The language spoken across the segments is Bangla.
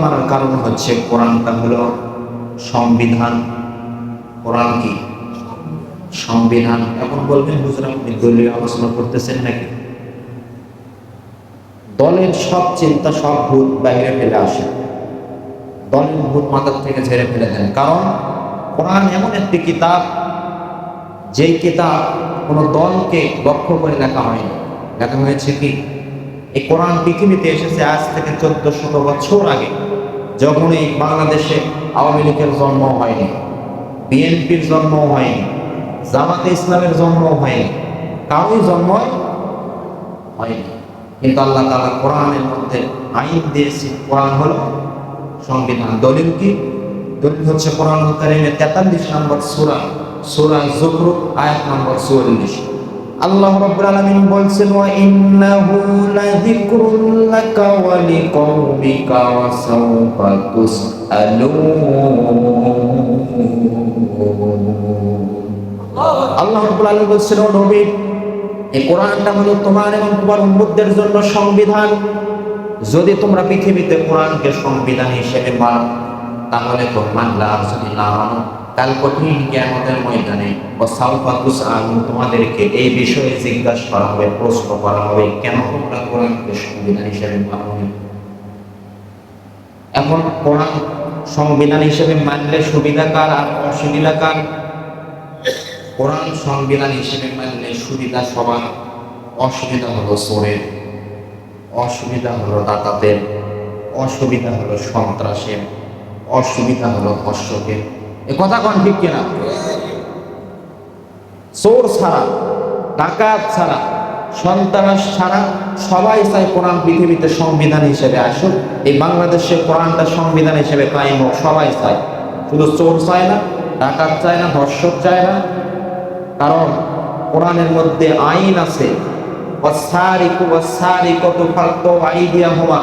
মানার কারণ হচ্ছে কোরআনটা হলো সংবিধান। কোরআন কি সংবিধান। এখন বলবেন হুজুর আপনি দলীয় আলোচনা করতেছেন নাকি? দলের সব চিন্তা, সব ভূত বাইরে ফেলে আসে, দলের ভূত মাথার থেকে ঝেড়ে ফেলে দেন। কারণ কোরআন এমন একটি কিতাব, যেই কিতাব কোনো দলকে লক্ষ্য করে লেখা হয়নি। লেখা হয়েছে কি, এই কোরআন পৃথিবীতে এসেছে আজ থেকে 1400 বছর আগে, যখন এই বাংলাদেশে আওয়ামী লীগের জন্ম হয়নি, বিএনপির জন্ম হয়নি, জামাতে ইসলামের জন্ম হয়নি, কারোই জন্ম হয়নি। কিন্তু আল্লাহ তাআলা কোরআনের মধ্যে আইন দিয়েছে। কোরআন হলো সংবিধান। দলিল কি? দলিল হচ্ছে কোরআন কারীমের 43 নম্বর সূরা, সূরা যুখরুফ আয়াত নম্বর 44। আল্লাহ রাব্বুল আলামিন বলছেন, ওয়া ইন্নাহু লাযিকরুল লাকা ওয়া লিকাওমিকা ওয়া সাওফা তুসআলুন। আল্লাহ রাব্বুল আলামিন বলছেন, ও নবী, এই কোরআনটা হলো তোমার এবং তোমার উম্মতদের জন্য সংবিধান। যদি তোমরা পৃথিবীতে কোরআনকে সংবিধান হিসেবে মানো তাহলে তো মানলা, আর যদি না মানো কাল কঠিন কিয়ামতের ময়দানে ওয়াসাউফা তুসআলুন, তোমাদেরকে এই বিষয়ে জিজ্ঞাসা করা হবে, প্রশ্ন করা হবে, কেন তোমরা কোরআনকে সংবিধান হিসেবে মানোনি। এখন কোরআন সংবিধান হিসেবে মানলে সুবিধা কার আর অসুবিধা কার? কোরআন সংবিধান হিসেবে মানলে সুবিধা সবার, অসুবিধা হলো চোরের, অসুবিধা হলো ডাকাতের, অসুবিধা হলো সন্ত্রাসের, অসুবিধা হলো ধর্ষকের। এ কথা কোন ঠিক কিনা? চোর ছাড়া, ডাকাত ছাড়া, সন্ত্রাস ছাড়া সবাই চায় কোরআন পৃথিবীতে সংবিধান হিসেবে আসুক, এই বাংলাদেশে কোরআনটা সংবিধান হিসেবে কায়েম হোক, সবাই চায়। শুধু চোর চায় না, ডাকাত চায় না, ধর্ষক চায় না। কারণ কোরআনের মধ্যে আইন আছে, ওয়াসারিকু ওয়াসারিকাতু ফাকতু আইদিয়াহুমা,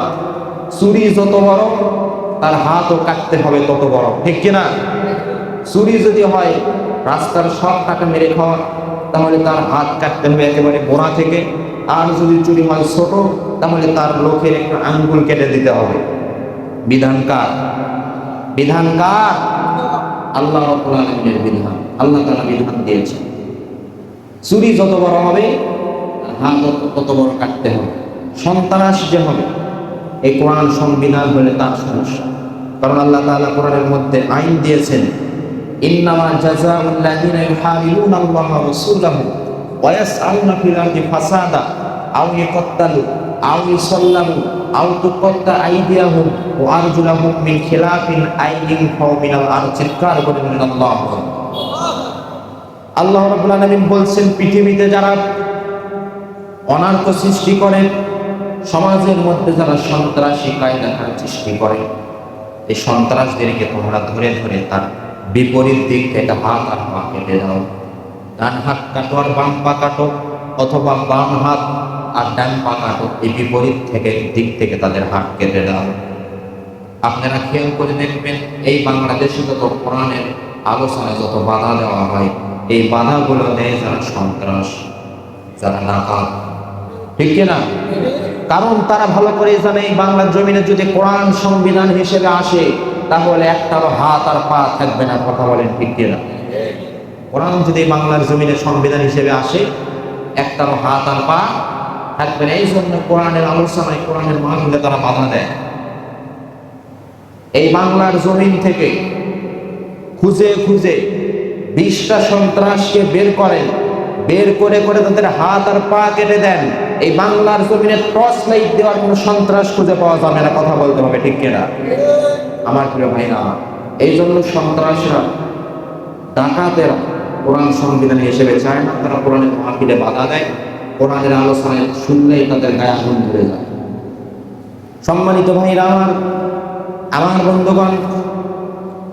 চুরি যত বড় তার হাতও কাটতে হবে তত বড়, ঠিক কিনা? চুরি যদি হয় রাস্তার সব টাকা মেরে খাওয়া, তাহলে তার হাত কাটতে হবে একেবারে গোড়া থেকে। আর যদি চুরি হয় ছোট, তাহলে তার লোকের একটা আঙ্গুল কেটে দিতে হবে। বিধান কার? বিধান কার? আল্লাহ রাব্বুল আলামিনের বিধান। আল্লাহ তাআলা বিধান দিয়েছেন, চুরি যত বড় হবে হাত তত বড় কাটতে হবে। সন্ত্রাস যে হবে, এই কোরআন সংবিধান হলে তার সমস্যা। কারণ আল্লাহ তাআলা কোরআনের মধ্যে আইন দিয়েছেন, ইন্নামা জাযাউল লাযিনা ইউহারিবুনা আল্লাহ ওয়া রাসূলাহু ওয়া ইয়াসআউনা ফিল আরদি ফাসাদা আও ইয়াকতালু আও ইউসাল্লামু আও তুকাত্তা আইদিয়াহুম ওয়া আরজুলাহুম মিন খিলাফিন আইদিন ফাও মিনাল আরদ। চিৎকার করে বলেন আল্লাহু আকবার। আল্লাহ রাব্বুল আলামিন বলছেন, পৃথিবীতে যারা অনার্থ সৃষ্টি করে, সমাজের মধ্যে যারা সন্ত্রাসী কায়দা সৃষ্টি করে, এই সন্ত্রাসদেরকে তোমরা ধরে ধরে তার বিপরীত দিক থেকে হাত আর পা কেটে দাও। ডান হাত কাটো আর বাম পা কাটো, অথবা বাম হাত আর ডান পা কাটো, এই বিপরীত থেকে দিক থেকে তাদের হাত কেটে দাও। আপনারা খেয়াল করে দেখবেন, এই বাংলাদেশে যত কোরআনের আলোচনায় যত বাধা দেওয়া হয়, এই বাধাগুলো দেয় যারা সন্ত্রাস, যারা ডাকাত, ঠিক কিনা? কারণ তারা ভালো করে জানে এই বাংলার জমিনে যদি কোরআন সংবিধান হিসেবে আসে তাহলে একটারও হাত আর পা থাকবে না। কথা বলেন ঠিক কিনা? কোরআন যদি বাংলার জমিনে সংবিধান হিসেবে আসে একটারও হাত আর পা থাকবে না। এই জন্য কোরআনের আলোচনায়, কোরআনের মাহফিলে তারা বাধা দেয়। এই বাংলার জমিন থেকে খুঁজে খুঁজে 20টা সন্ত্রাসকে বের করেন, বের করে করে তাদের হাত আর পা কেটে দেন। এই বাংলার জমিনে টর্চ লাইট দেওয়ার কোনো সন্ত্রাস খুঁজে পাওয়া যাবে না। কথা বলতে হবে ঠিক কিনা আমার প্রিয় ভাইরা? এই জন্য সন্ত্রাসরা, ডাকাতেরা কোরআন সংবিধান হিসেবে চায় না। তারা কোরআনের মাহফিলে বাধা দেয়, কোরআনের আলোচনায় শুনলেই তাদের গায়ে আগুন ধরে যায়। সম্মানিত ভাইরা আমার বন্ধুগণ,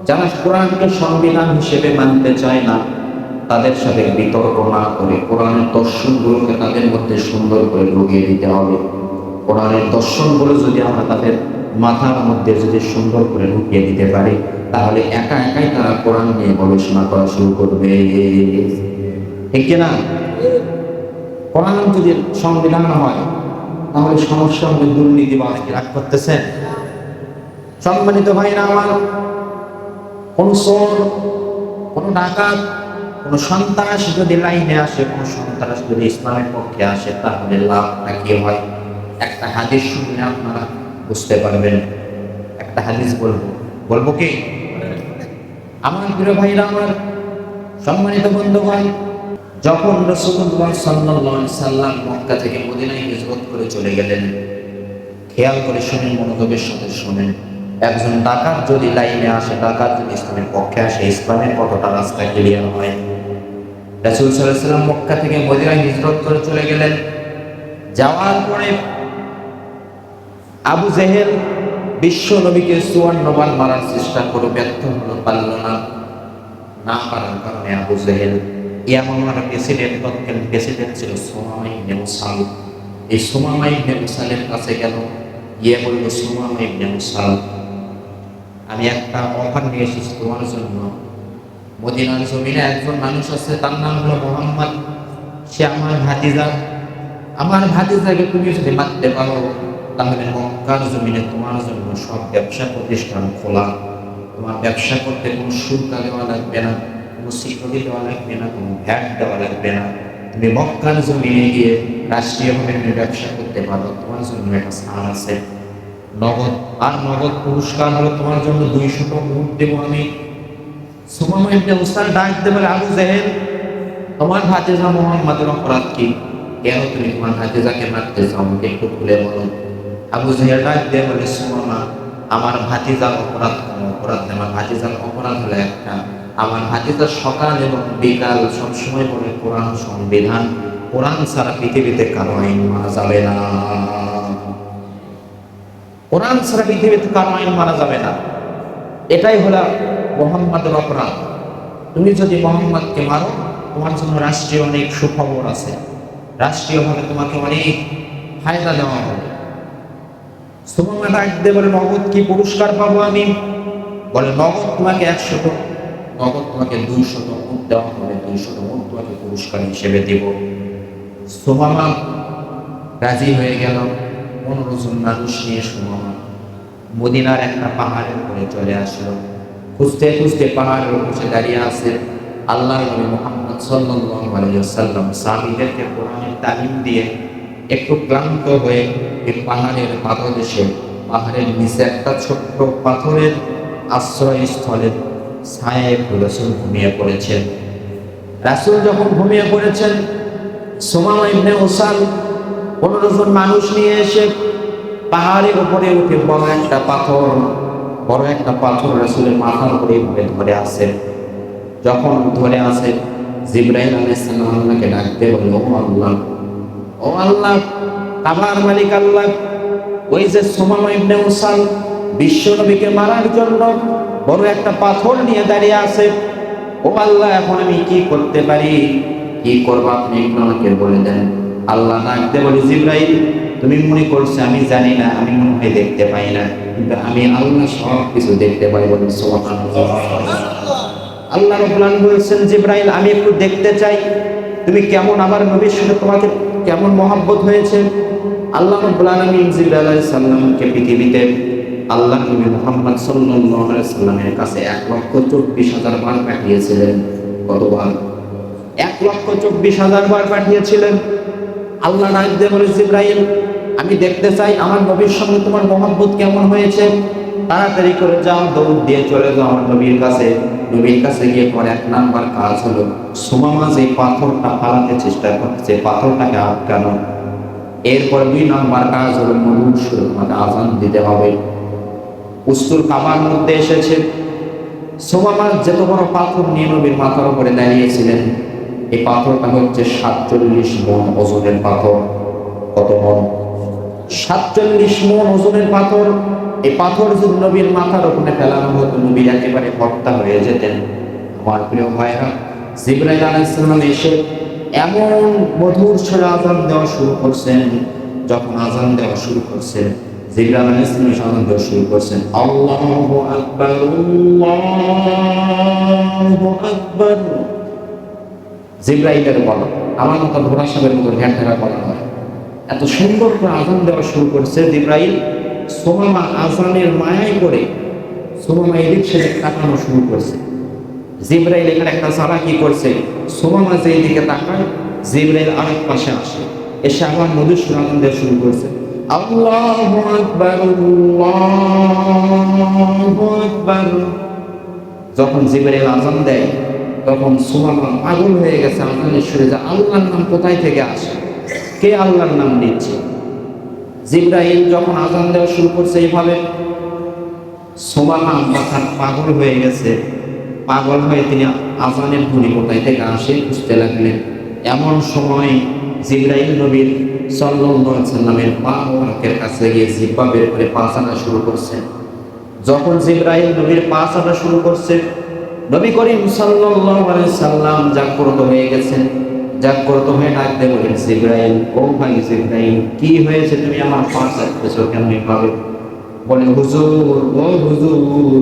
যারা কোরআনকে সংবিধান হিসেবে মানতে চায় না, তাদের সাথে বিতর্ক না করে কোরআনের দর্শনগুলোকে তাদের মধ্যে সুন্দর করে ঢুকিয়ে দিতে হবে। কোরআনের দর্শনগুলো যদি আমরা তাদের মাথার মধ্যে যদি সুন্দর করে ঢুকিয়ে দিতে পারি, তাহলে একা একাই তারা কোরআন নিয়ে গবেষণা করা শুরু করবে, ঠিক কিনা? কোরআন যদি সংবিধান হয় তাহলে সমস্যা হবে দুর্নীতিবাজ। রাগ করতেছেন? সম্মানিত ভাইরা আমার, কোন চোর, কোন ডাকাত, কোন সন্ত্রাস যদি লাইনে আসে, কোন সন্ত্রাস যদি ইসলামের পক্ষে আসে, তাহলে লাভটা কি হয়? একটা হাদিস শুনলে আপনারা বুঝতে পারবেন। একটা হাদিস বলবো কি? আমার প্রিয় ভাইরা আমার, সম্মানিত বন্ধুগণ, যখন রাসূলুল্লাহ সাল্লাল্লাহু আলাইহি সাল্লাম মক্কা থেকে মদিনায় হিজরত করে চলে গেলেন, খেয়াল করে শুনেন, মনোযোগের সাথে শুনেন। একজন ডাকাত যদি লাইনে আসে, ডাকাত যদি ইসলামের পক্ষে আসে, ইসলামের কতটা রাস্তা ক্লিয়ার হয়। রাসূল সাল্লাল্লাহু আলাইহি সাল্লাম মক্কা থেকে মদিনায় হিজরত করে চলে গেলেন। যাওয়ার পরে আবু জেহেল বিশ্ব নবীকে 54 বার মারার চেষ্টা করে ব্যর্থ হলো, পারল না পারার কারণে আবু জেহেল ইয়ামামার প্রেসিডেন্ট, তৎকালীন প্রেসিডেন্ট ছিল সুমামা ইবনে উসাল। এই সুমামা ইবনে উসালের কাছে গেল, গিয়ে বলল, সুমামা ইবনে উসাল, আমি একটা অফার নিয়ে এসেছি তোমার জন্য। মদিনার জমিনে একজন মানুষ আছে, তার নাম হলো মুহাম্মদ। সে আমার ভাতিজা। আমার ভাতিজাকে তুমি যদি মারতে পারো, তাহলে মক্কার জমিনে তোমার জন্য সব ব্যবসা প্রতিষ্ঠান খোলা। তোমার ব্যবসা করতে কোনো শুল্ক দেওয়া লাগবে না, কোনো সিকিউরিটি দেওয়া লাগবে না, কোনো ভ্যাট দেওয়া লাগবে না। তুমি মক্কার জমিনে গিয়ে রাষ্ট্রীয়ভাবে তুমি ব্যবসা করতে পারো, তোমার জন্য একটা ছাড় আছে। নগদ আর নগদ পুরস্কার হলো তোমার জন্য 200 উট দেবো আমি। সুমামা ইবনে উসাল ডাক দিয়ে বলে, আবু জেহেল, তোমার ভাতিজা মুহাম্মাদের অপরাধ কি? কেন তুমি তোমার ভাতিজাকে মারতে চাও? আমাকে একটু খুলে বলো। আবু জেহেল ডাক দিয়ে বলে, সুমামা, আমার ভাতিজার অপরাধ কোনো অপরাধ নেই। আমার ভাতিজার অপরাধ হলো একটা, আমার ভাতিজা সকাল এবং বিকাল সবসময় বলে কোরআন সংবিধান, কোরআন ছাড়া পৃথিবীতে কারো আইন মানা যাবে না। কোরআন ছাড়া পৃথিবীতে কারো আইন মানা যাবে না। এটাই হলো মুহাম্মাদের অপরাধ। তুমি যদি মুহাম্মাদকে মারো, তোমার জন্য রাষ্ট্রীয় অনেক সুখবর আছে, রাষ্ট্রীয়ভাবে তোমাকে অনেক ফায়দা দেওয়া হবে। সুমামা ডাক দিয়ে বলে, নগদ কি পুরস্কার পাবো আমি? বলে, নগদ তোমাকে 100, নগদ তোমাকে 200 উট দেওয়া হবে, 200 উট তোমাকে পুরস্কার হিসেবে দেব। সুমামা রাজি হয়ে গেল। 15 জন মানুষ নিয়ে সুমামা মদিনার একটা পাহাড়ের উপরে চলে আসলো। খুঁজতে খুঁজতে পাহাড়ের উপরে দাঁড়িয়ে আছে আল্লাহর নবী মুহাম্মদ সাল্লাল্লাহু আলাইহি ওয়াসাল্লাম। সাহাবীদেরকে কোরআনের তালিম দিয়ে একটু ক্লান্ত হয়ে এই পাহাড়ের পাদদেশে, পাহাড়ের নিচে একটা ছোট্ট পাথরের আশ্রয়স্থলের ছায়ায় রাসূল ঘুমিয়ে পড়েছেন। রাসূল যখন ঘুমিয়ে পড়েছেন, সুমামা ইবনে উসাল 15 জন মানুষ নিয়ে এসে পাহাড়ের উপরে উঠে বড় একটা পাথর রাসূলের মাথার উপরে এইভাবে ধরে আছে। যখন ধরে আছে, জিবরাইল আলাইহিস সালাম আল্লাহকে ডাকতে বলল, ও আল্লাহ, কাবার মালিক আল্লাহ, ওই যে সুমামা ইবনে উসাল বিশ্ব নবীকে মারার জন্য বড় একটা পাথর নিয়ে দাঁড়িয়ে আছে। ও আল্লাহ, এখন আমি কি করতে পারি? কি করবো আপনি একটু আমাকে বলে দেন। আল্লাহ ডাকতে বলে, জিবরাইল, তুমি মনে করছো আমি জানি না, আমি মনে হয় দেখতে পাই না, কিন্তু আমি আল্লাহ সব কিছু দেখতে পাই। বলেন সুবহানাল্লাহ। আল্লাহ রাব্বুল আলামিন বলেছেন, জিবরাইল, আমি একটু দেখতে চাই তুমি কেমন, আমার নবীর সাথে তোমাকে কেমন মহব্বত হয়েছে। আল্লাহ রাব্বুল আলামিন জিবরাইল আলাইহিস সালামকে পৃথিবীতে আল্লাহ নবী মুহাম্মদ সাল্লাল্লাহু আলাইহি সাল্লামের কাছে 1,24,000 বার পাঠিয়েছিলেন। কতবার? 1,24,000 বার পাঠিয়েছিলেন। আল্লাহ ডাক দিয়ে বলে, জিবরাইল, আমি দেখতে চাই আমার নবীর সঙ্গে তোমার মহব্বত কেমন হয়েছে। তাড়াতাড়ি করে যাও, দৌড় দিয়ে চলে যাও আমার নবীর কাছে। নবীর কাছে গিয়ে পরে 1 নাম্বার কাজ হলো, সুমামা যে পাথরটা ফালাতে চেষ্টা করছে, পাথরটাকে আটকানো। এরপরে 2 নাম্বার কাজ হলো, মধুর সুরে তোমাকে আযান দিতে হবে। উস্তুর কাবার মধ্যে এসেছে, সুমামা যত বড় পাথর নিয়ে নবীর মাথার উপরে দাঁড়িয়েছিলেন, এই পাথরটা হচ্ছে 47 মণ ওজনের পাথর। কত মণ? 47 মণ ওজনের পাথর। এই পাথর যদি নবীর মাথার উপরে ফেলানো হতো, নবী একেবারে হত্যা হয়ে যেতেন। আমার প্রিয় ভাইরা, জিবরাইল আলাইহিস সালাম এসে এমন মধুর সুরে আযান দেওয়া শুরু করছেন। যখন আযান দেওয়া শুরু করছেন, জিবরাইল আলাইহিস সালাম আযান দেওয়া শুরু করছেন, আল্লাহু আকবার, আল্লাহু আকবার। জিবরাইলের বলা, আমার মতো ঘোড়া সাহেবের মতো ঘ্যাট ঘ্যাটা বলা হয়। এত সুন্দর করে আযান দেওয়া শুরু করছে জিবরাইল। সুমামা আজানের মায়ায় করে সুমামা এদিক সেদিক তাকানো শুরু করছে। জিবরাইল এখানে একটা চালাকি করছে, সুমামা যেই দিকে তাকায় জিবরাইল আরেক পাশে আসে, এসে আবার মধুসূর আজান দেওয়া শুরু করছে। আল্লাহু আকবার, আল্লাহু আকবার। যখন জিবরাইল আজান দেয় তখন সুমামা পাগল হয়ে গেছে আজানের সুরে, যে আল্লাহর নাম কোথায় থেকে আসে, কে আল্লাহর নাম দিচ্ছে। জিবরাইল যখন আজান দেওয়া শুরু করছে এইভাবে, সুমামা মাথার পাগল হয়ে গেছে। পাগল হয়ে তিনি আজানের ধ্বনি কোথায় থেকে আসে খুঁজতে লাগলেন। এমন সময় জিবরাইল নবীর সাল্লাল্লাহু আলাইহি সাল্লামের পা মোবারকের কাছে গিয়ে জিহ্বা বের করে পা চাটা শুরু করছেন। যখন জিবরাইল নবীর পা চাটা শুরু করছে, নবী করিম সাল্লাল্লাহু আলাইহি সাল্লাম জাগ্রত হয়ে গেছেন। জাগ্রত হয়ে ডাকতে বলেন, জিবরাইল, ও ভাই জিবরাইল, কি হয়েছে, তুমি আমার পা চাটতেছো কেন এভাবে? বলে, হুজুর, ও হুজুর,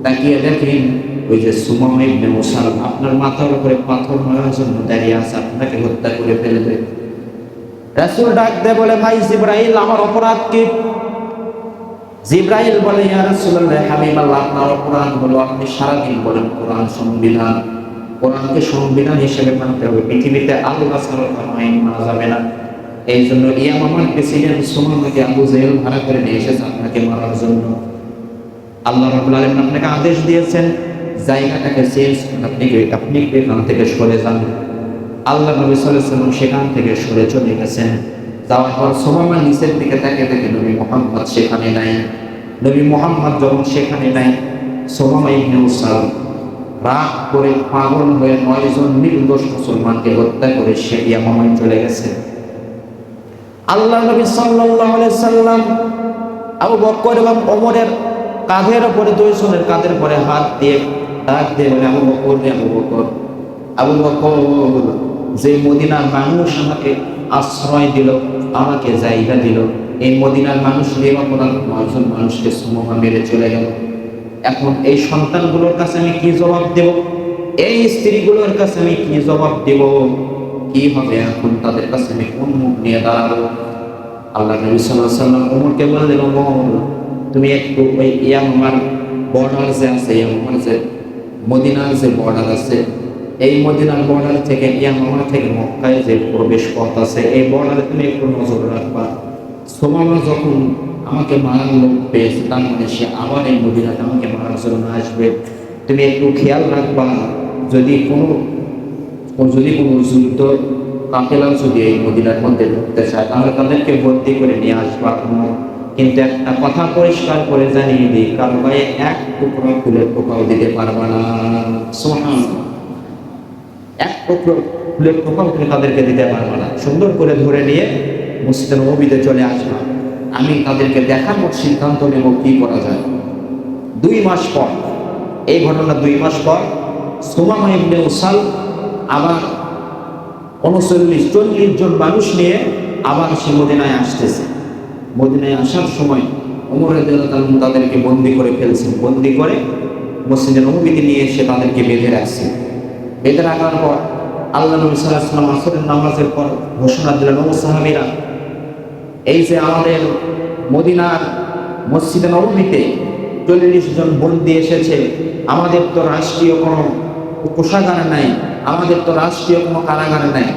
তাকিয়ে দেখেন ওই যে সুমামা ইবনে মুসাল আপনার মাথার উপরে পাথর মারার জন্য দাঁড়িয়ে আছে, আপনাকে হত্যা করে ফেলবে। রাসূল ডাক দেয় বলে, ভাই জিবরাইল, আমার অপরাধ কি? জিবরাইল বলে, ইয়া রাসূলুল্লাহ, হাবিবাল্লাহ, আপনার অপরাধ হলো আপনি সারাদিন বলেন কোরআন সংবিধান, কোরআনকে সংবিধান হিসেবে মানতে হবে, পৃথিবীতে আল্লাহ ছাড়া কোনো আইন মানা যাবে না। এই জন্য ইয়ামামার প্রেসিডেন্ট সুমামাকে আবু জেহেল ভাড়া করে নিয়ে এসেছে আপনাকে মারার জন্য। আল্লাহ রাব্বুল আলামিন আপনাকে আদেশ দিয়েছেন জায়গাটাকে চেঞ্জ করুন, আপনি এখান থেকে সরে যান। আল্লাহ নবী সাল্লাল্লাহু আলাইহি ওয়াসাল্লাম সেখান থেকে সরে চলে গেছেন। যাওয়ার পর সুমামা নিচের দিকে তাকিয়ে দেখে নবী মুহাম্মদ সেখানে নাই। নবী মুহাম্মদ যখন সেখানে নাই, সুমামা ইবনে মুসাল রাগ করে পাগল হয়ে 9 জন নির্দোষ মুসলমানকে হত্যা করে সে ইয়ামামায় চলে গেছে। আল্লাহ নবী সাল্লাল্লাহু আলাইহি সাল্লাম আবু বকর এবং ওমরের কাঁধের উপরে, 2 জনের কাঁধের উপরে হাত দিয়ে ডাক দিয়ে বলে, আবু বকর রে, আবু বকর, আবু বকর, যে মদিনার মানুষ আমাকে আশ্রয় দিল, আমাকে জায়গা দিল, এই মদিনার মানুষ বেমাপরাধ 9 জন মানুষকে সুমামা মেরে চলে গেল। এখন এই সন্তানগুলোর কাছে আমি কি জবাব দেব? এই স্ত্রীগুলোর কাছে আমি কি জবাব দেব? কি হবে এখন? তাদের কাছে আমি কোন মুখ নিয়ে দাঁড়াবো? আল্লাহ নবী সাল্লাল্লাহু আলাইহি ওয়াসাল্লাম ওমরকে বললেন, ওমর, তুমি একটু ওই ইয়ামামার বর্ডার যে আছে, ইয়ামামার যে মদিনার যে বর্ডার আছে, এই মদিনার বর্ডার থেকে ইয়ামামা থেকে মক্কায় যে প্রবেশ পথ আছে, এই বর্ডারে তুমি একটু নজর রাখবা। সুমামা যখন আমাকে মারার লোক পেয়েছে, তার মানে সে আবার এই মদিনাতে আমাকে মারার জন্য আসবে, তুমি একটু খেয়াল রাখবা। যদি কোনো যুদ্ধ কাফেলা যদি এই মদিনার মধ্যে ঢুকতে চায়, তাহলে তাদেরকে বন্দী করে নিয়ে আসবা। কিন্তু একটা কথা পরিষ্কার করে জানিয়ে দিই, কারো গায়ে এক টুকরো ফুলের টোকাও দিতে পারবা না। সুবহানাল্লাহ, এক টুকরো ফুলের টোকাও তুমি তাদেরকে দিতে পারবা না। সুন্দর করে ধরে নিয়ে মসজিদে নববীতে চলে আসবা, আমি তাদেরকে দেখানোর সিদ্ধান্ত নেব কি করা যায়। 2 মাস পর, এই ঘটনা 2 মাস পর, সুমামা ইবনে উসাল আবার 39-40 জন মানুষ নিয়ে আবার সে মদিনায় আসতেছে। মদিনায় আসার সময় ওমর রাদিয়াল্লাহু তাআলা তাদেরকে বন্দী করে ফেলছেন। বন্দী করে মসজিদে নববীতে নিয়ে এসে তাদেরকে বেঁধে রাখছে। বেঁধে রাখার পর আল্লাহ নবী সাল্লাল্লাহু আলাইহি ওয়াসাল্লাম আসরের নামাজের পর ঘোষণা দিলেন, ও সাহাবীরা, এই যে আমাদের মদিনার মসজিদে নববীতে 40 জন বন্দী এসেছে, আমাদের তো রাষ্ট্রীয় কোনো কোষাগার নাই, আমাদের তো রাষ্ট্রীয় কোনো কারাগার নাই,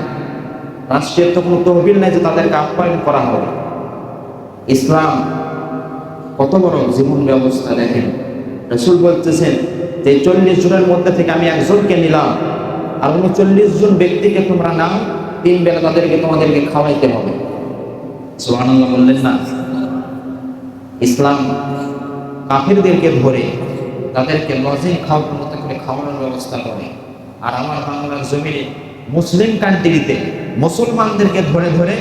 রাষ্ট্রীয় তো কোনো তহবিল নাই যে তাদেরকে আপ্যায়ন করা হবে। ইসলাম কত বড় জীবন ব্যবস্থা দেখেন। রাসূল বলতেছেন যে 40 জনের মধ্যে থেকে আমি একজনকে নিলাম, আর 39 জন ব্যক্তিকে তোমরা নাও, 3 বেলা তাদেরকে তোমাদেরকে খাওয়াইতে হবে। সুবহানাল্লাহ বললেন না? ইসলাম কাফিরদেরকে ধরে তাদেরকে লজিং খাওয়ানোর মতো করে খাওয়ানোর ব্যবস্থা করে। আর আমার বাংলার জমিনে মুসলিম কান্ট্রিতে মুসলমানদেরকে ধরে ধরে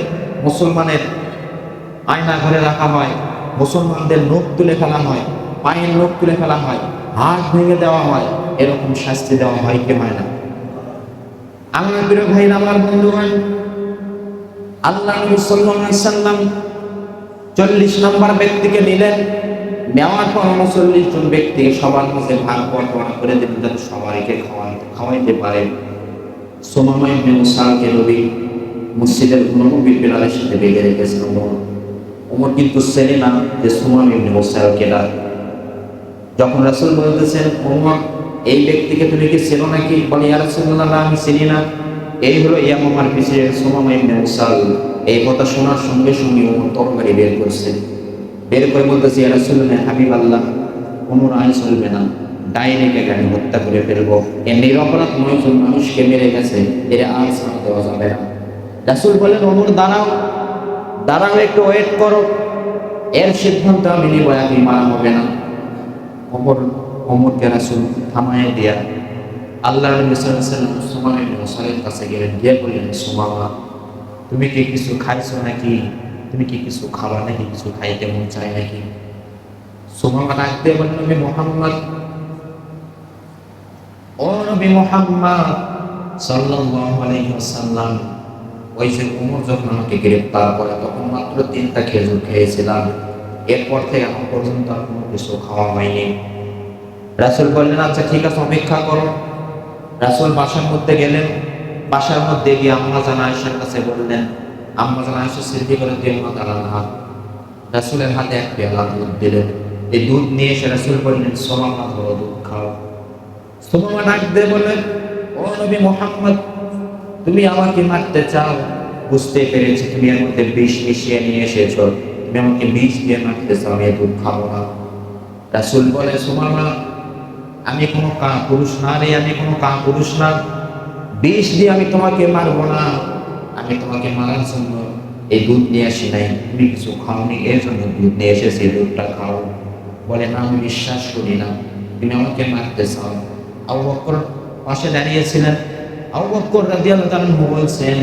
মুসলমানের আয়না ঘরে রাখা হয়, মুসলমানদের নখ তুলে ফেলা হয়, পায়ের নখ তুলে ফেলা হয়, হাত ভেঙে দেওয়া হয়, এরকম শাস্তি দেওয়া হয় কে হয় না? আমার প্রিয় ভাইরা, আমার বন্ধুগণ, আল্লাহ নবী সাল্লাল্লাহু আলাইহি ওয়াসাল্লাম 40 নম্বর ব্যক্তিকে নিলেন। নেওয়ার পর 39 জন ব্যক্তিকে সবার মধ্যে ভাগ বন্টন করে দিলেন যাতে সবাইকে খাওয়াইতে পারে। সুমামা ইবনে উসালকে নবী মসজিদের নববীর বেলালের সাথে বেঁধে রেখেছেন। ওমর কিন্তু চেনে না যে সুমামা ইবনে উসাল কেডা। যখন রাসূল বলতেছেন, ওমর এই ব্যক্তিকে তুমি কি চেনো নাকি? বলে, ইয়া রাসূলুল্লাহ, না আমি চিনি না। এই হলো ইয়ামামার পিছে সুমামা ইবনে উসাল। এই কথা শোনার সঙ্গে সঙ্গে ওমর তরবারি বের করছে, বের করে বলতেছে, ইয়া রাসূলুল্লাহ, হাবিবাল্লাহ, ওমর আইন চলবে না, ডাইরেক্ট আমি হত্যা করে ফেলবো। এর নিরপরাধ 9 জন মানুষকে মেরে গেছে, এর আর ছাড় দেওয়া যাবে না। রাসূল বলেন, ওমর দাঁড়াও, দাঁড়াও, একটু ওয়েট করো, এর সিদ্ধান্ত আমি নিব, আমি মারা হবে না। ওমরকে রাসূল থামায় দিয়া আল্লাহর নবী সাল্লাল্লাহু আলাইহি ওয়াসাল্লাম সুমামা ইবনে উসালের কাছে গেলেন, গিয়ে বললেন, সুমামা, তুমি কি কিছু খাইছো নাকি? তুমি কি কিছু খাবা নাকি? কিছু খাইতে মন চায় নাকি? সুমামা ডাকতে বললেন, নবী মুহাম্মদ, ও নবী মুহাম্মদ সাল্লাল্লাহু আলাইহি ওয়াসাল্লাম, ওই যে ওমর যখন আমাকে গ্রেফতার করে তখন মাত্র 3টা খেজুর খেয়েছিলাম, এরপর থেকে এখন পর্যন্ত আর কোনো কিছু খাওয়া হয়নি। রাসূল বললেন, আচ্ছা ঠিক আছে, অপেক্ষা করো। রাসূল বাসার মধ্যে গেলেন, বাসার মধ্যে গিয়ে আম্মা জান আয়েশার কাছে বললেন, আম্মা জান আয়েশা সিদ্দিকা রাদিয়াল্লাহু তাআলা রাসূলের হাতে এক পেয়ালা দুধ দিলেন। এই দুধ নিয়ে এসে রাসূল বললেন, সুমামা ধরো, দুধ খাও। সুমামা ডাক দিয়ে বললেন, ও নবী মুহাম্মদ, তুমি আমাকে মারতে চাও, বুঝতে পেরেছি তুমি এর মধ্যে বিষ মিশিয়ে নিয়ে এসেছো, তুমি আমাকে বিষ দিয়ে মারতে চাও, আমি দুধ খাবো না। রাসূল বলে, সুমামা, আমি কোনো পুরুষ না রে, আমি কোনো পুরুষ না, বিষ দিয়ে আমি তোমাকে মারবো না, আমি তোমাকে মারার জন্য এই দুধ নিয়ে আসি নাই, তুমি কিছু খাওনি এর জন্য দুধ নিয়ে এসেছি, দুধটা খাও। বলে, না, আমি বিশ্বাস করি না, তুমি আমাকে মারতে চাও। আবু বকর পাশে দাঁড়িয়েছিলেন। আবু বকর রাদিয়াল্লাহু তাআলা বলছেন,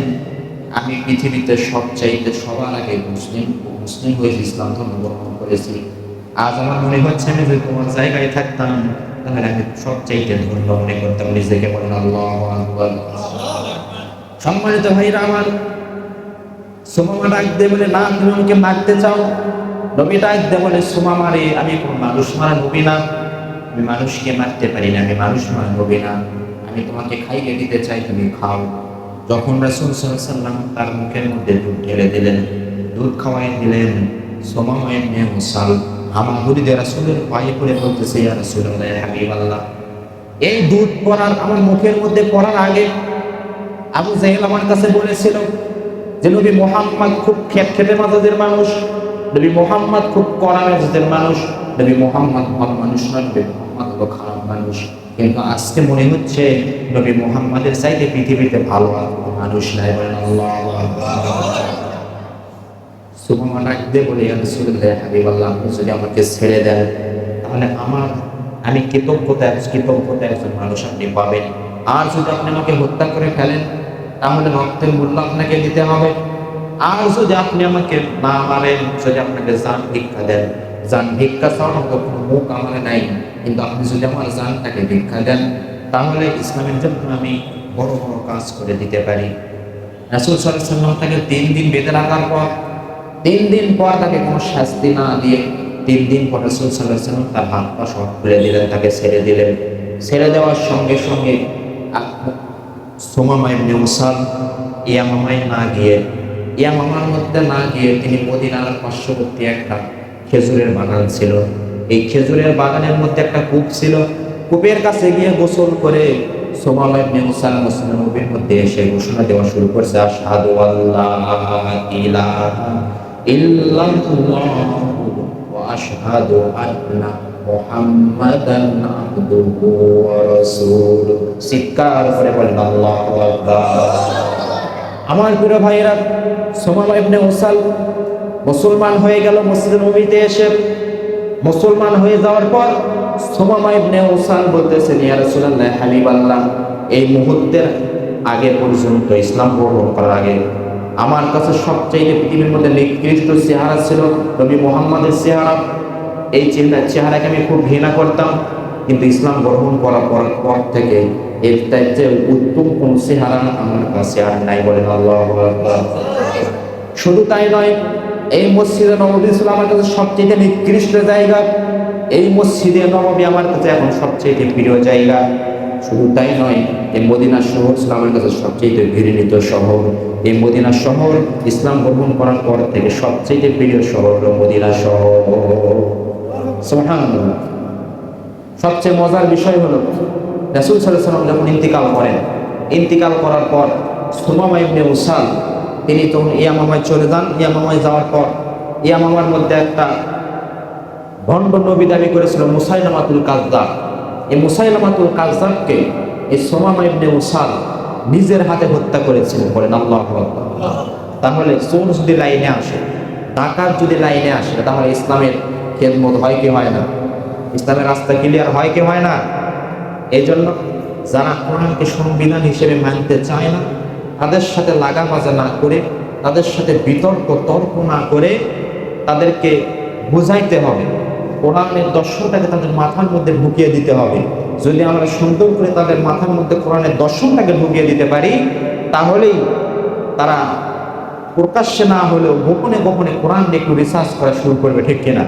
আমি পৃথিবীতে সবচাইতে সবার আগে মুসলিম হয়ে ইসলাম ধর্ম গ্রহণ করেছি। আজ আমার মনে হচ্ছে আমি যদি তোমার জায়গায় থাকতাম তাহলে আমি সবচাইতে ধন্য মনে করতাম নিজেকে। বলেন আল্লাহু আকবার। সম্মানিত ভাইরা আমার, সুমামা ডাক দিয়ে বলে, না, তুমি আমাকে মারতে চাও? নবী ডাক দিয়ে বলে, সুমামা রে, আমি কোনো মানুষ মারা নবী না, আমি মানুষকে মারতে পারি না, আমি মানুষ মারা নবী না, আমি তোমাকে খাইয়ে দিতে চাই, তুমি খাও। যখন রাসূল সাল্লাল্লাহু আলাইহি ওয়াসাল্লাম তার মুখের মধ্যে দুধ ঢেলে দিলেন, দুধ খাওয়াই দিলেন, সুমামা ইবনে উসাল হামাগুড়ি দিয়ে রাসূলের পায়ে পড়ে বলতেছে, ইয়া রাসূলুল্লাহ, ইয়া হাবিবাল্লাহ, এই দুধ পড়ার আমার মুখের মধ্যে পড়ার আগে আবু জাহেল আমার কাছে বলেছিল যে নবী মুহাম্মদ খুব খেটখেটে মেজাজের মানুষ, নবী মুহাম্মদ খুব কড়া মেজাজের মানুষ, নবী মুহাম্মদ ভালো মানুষ নয়, নবী মুহাম্মদ হলো খারাপ মানুষ। কিন্তু আজকে মনে হচ্ছে নবী মুহাম্মদের চাইতে পৃথিবীতে ভালো আর কোনো মানুষ নাই। বলেন আল্লাহু আকবার। সুমামা ডাক দিয়ে বলে, ইয়া রাসূলুল্লাহ, ইয়া হাবিবাল্লাহ, আপনি যদি আমাকে ছেড়ে দেন তাহলে আমি কৃতজ্ঞতা একজন মানুষ আপনি পাবেন। আর যদি আপনি আমাকে হত্যা করে ফেলেন তাহলে রক্তের মূল্য আপনাকে দিতে হবে। আর যদি আপনি আমাকে না মারেন, যদি আপনাকে জান ভিক্ষা দেন, জান ভিক্ষা চাওয়ার তো কোনো মুখ আমার নাই, কিন্তু আপনি যদি আমার জানটাকে ভিক্ষা দেন তাহলে ইসলামের জন্য আমি বড় বড় কাজ করে দিতে পারি। রাসূল সাল্লাল্লাহু আলাইহি ওয়াসাল্লাম তাকে 3 দিন বেঁধে রাখার পর, 3 দিন পর তাকে কোনো শাস্তি না দিয়ে 3 দিন পর রাসূল সাল্লাল্লাহু আলাইহি ওয়াসাল্লাম তার হাত পা সব খুলে দিলেন, তাকে ছেড়ে দিলেন। ছেড়ে দেওয়ার সঙ্গে সঙ্গে সুমামা ইবনে উসাল ইয়ামামার মধ্যে না গিয়ে তিনি মদিনার পার্শ্ববর্তী একটা খেজুরের বাগান ছিল, এই খেজুরের বাগানের মধ্যে একটা কূপ ছিল, কূপের কাছে গিয়ে গোসল করে সুমামা ইবনে উসাল মুসলিম নবীর মধ্যে এসে ঘোষণা দেওয়া শুরু করছে, আশহাদু আল্লা ইলাহা ইল্লাল্লাহ ওয়া আশহাদু আন্না মুহাম্মাদান আবদুহু ওয়া রাসূলুহু। চিৎকার করে বলেন আল্লাহু আকবার। আমার প্রিয় ভাইয়েরা, সুমামা ইবনে উসাল মুসলমান হয়ে গেল মসজিদে নববীতে এসে। মুসলমান হয়ে যাওয়ার পর সুমামা ইবনে উসাল বলতেছেন, ইয়া রাসূলুল্লাহ, হাবিবাল্লাহ, এই মুহূর্তের আগে পর্যন্ত, ইসলাম গ্রহণ করার আগে আমার কাছে সবচেয়ে পৃথিবীর মধ্যে নিকৃষ্ট চেহারা ছিল নবী মুহাম্মদের চেহারা। এই চেহারাকে আমি খুব ঘৃণা করতাম, কিন্তু ইসলাম গ্রহণ করার পর থেকে এর চাইতে উত্তম কোন চেহারা আমার কাছে আর নাই। বলেন আল্লাহু আকবার। শুধু তাই নয়, এই মসজিদে নববী ছিল আমার কাছে সবচেয়ে নিকৃষ্ট জায়গা, এই মসজিদে নববী আমার কাছে এখন সবচেয়ে প্রিয় জায়গা। শুধু তাই নয়, এই মদিনা শহর ইসলামের কাছে সবচেয়ে ঘৃণিত শহর। এই মদিনা শহর ইসলাম গ্রহণ করার পর থেকে সবচেয়ে প্রিয় শহর হলো মদিনা শহর। সুবহানাল্লাহ। সবচেয়ে মজার বিষয় হলো রাসূল সাল্লাল্লাহু আলাইহি ওয়াসাল্লাম যখন ইন্তিকাল করার পর সুমামা ইবনে উসাল তিনি তখন ইয়ামামায় চলে যান। ইয়ামামায় যাওয়ার পর ইয়ামামার মধ্যে একটা ভণ্ড নবী দাবি করেছিল মুসাইলামাতুল কাযযাব। এই মুসাইলামাতুল কাযযাবকে এই সুমামা ইবনে উসাল নিজের হাতে হত্যা করেছিলেন। বলেন আল্লাহু আকবার। তাহলে চোর যদি লাইনে আসে, ডাকাত যদি লাইনে আসে, তাহলে ইসলামের খেদমত হয় কি হয় না? ইসলামের রাস্তা ক্লিয়ার হয় কি হয় না? এই জন্য যারা কোরআনকে সংবিধান হিসেবে মানতে চায় না, তাদের সাথে লাগামাজা না করে, তাদের সাথে তর্ক না করে তাদেরকে বুঝাইতে হবে। কোরআনের দর্শনটাকে তাদের মাথার মধ্যে ঢুকিয়ে দিতে হবে। যদি আমরা সুন্দর করে তাদের মাথার মধ্যে কোরআনের দর্শনটাকে ঢুকিয়ে দিতে পারি, তাহলেই তারা প্রকাশ্যে না হলেও গোপনে গোপনে কোরআন নিয়ে একটু রিসার্চ করা শুরু করবে, ঠিক কিনা?